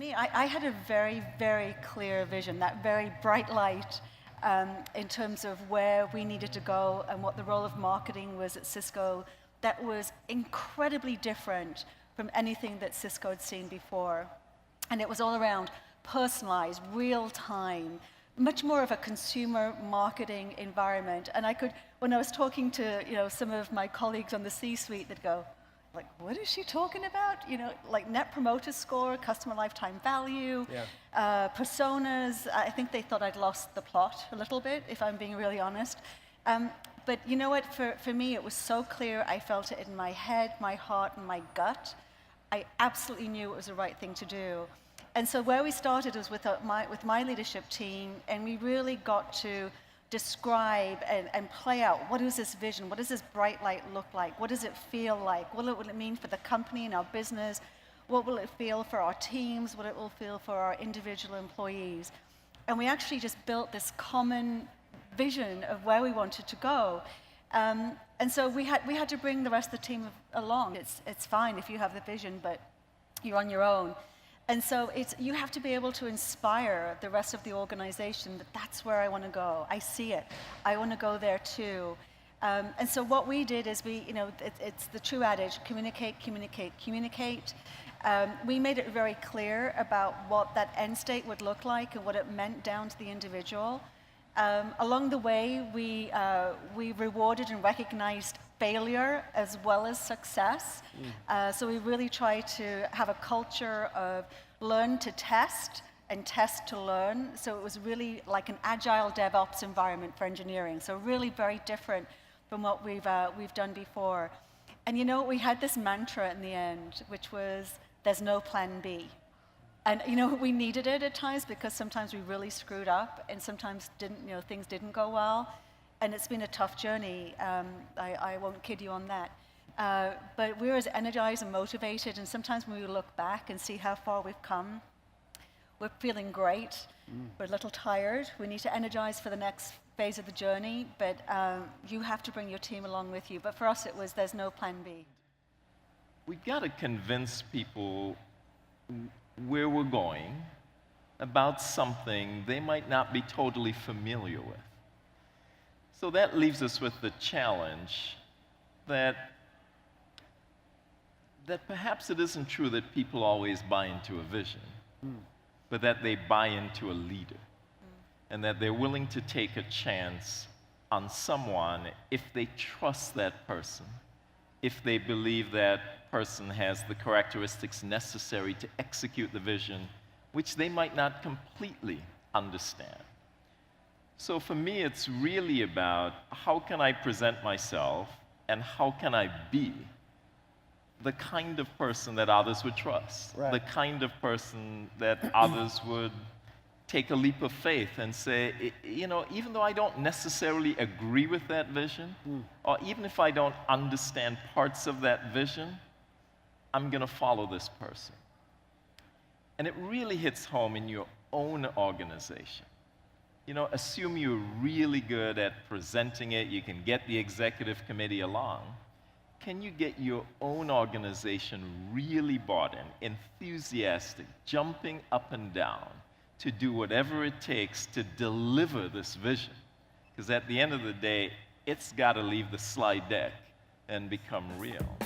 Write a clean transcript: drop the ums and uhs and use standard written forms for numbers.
me, I had a very, very clear vision, that very bright light in terms of where we needed to go and what the role of marketing was at Cisco that was incredibly different from anything that Cisco had seen before. And it was all around personalized, real-time, much more of a consumer marketing environment. And I could, when I was talking to some of my colleagues on the C-suite, they'd go, like, what is she talking about? Like Net Promoter Score, customer lifetime value, personas. I think they thought I'd lost the plot a little bit, if I'm being really honest. But you know what, for me, it was so clear. I felt it in my head, my heart, and my gut. I absolutely knew it was the right thing to do. And so where we started was with my leadership team, and we really got to describe and play out, what is this vision? What does this bright light look like? What does it feel like? What will it mean for the company and our business? What will it feel for our teams? What it will feel for our individual employees? And we actually just built this common vision of where we wanted to go. And so we had to bring the rest of the team along. It's fine if you have the vision, but you're on your own. And so you have to be able to inspire the rest of the organization that that's where I want to go. I see it. I want to go there too. And so what we did is it's the true adage, communicate, communicate, communicate. We made it very clear about what that end state would look like and what it meant down to the individual. Along the way, we rewarded and recognized failure as well as success. So we really try to have a culture of learn to test and test to learn. So it was really like an agile DevOps environment for engineering. So really very different from what we've done before. And we had this mantra in the end, which was, there's no plan B. And we needed it at times because sometimes we really screwed up and sometimes things didn't go well. And it's been a tough journey. I won't kid you on that. But we're as energized and motivated, and sometimes when we look back and see how far we've come, we're feeling great. We're a little tired. We need to energize for the next phase of the journey, but you have to bring your team along with you. But for us, it was, there's no plan B. We've got to convince people where we're going about something they might not be totally familiar with. So that leaves us with the challenge that perhaps it isn't true that people always buy into a vision, but that they buy into a leader, and that they're willing to take a chance on someone if they trust that person, if they believe that person has the characteristics necessary to execute the vision, which they might not completely understand. So for me, it's really about how can I present myself and how can I be the kind of person that others would trust, the kind of person that others would take a leap of faith and say, even though I don't necessarily agree with that vision, or even if I don't understand parts of that vision, I'm going to follow this person. And it really hits home in your own organization. Assume you're really good at presenting it, you can get the executive committee along. Can you get your own organization really bought in, enthusiastic, jumping up and down to do whatever it takes to deliver this vision? Because at the end of the day, it's got to leave the slide deck and become real.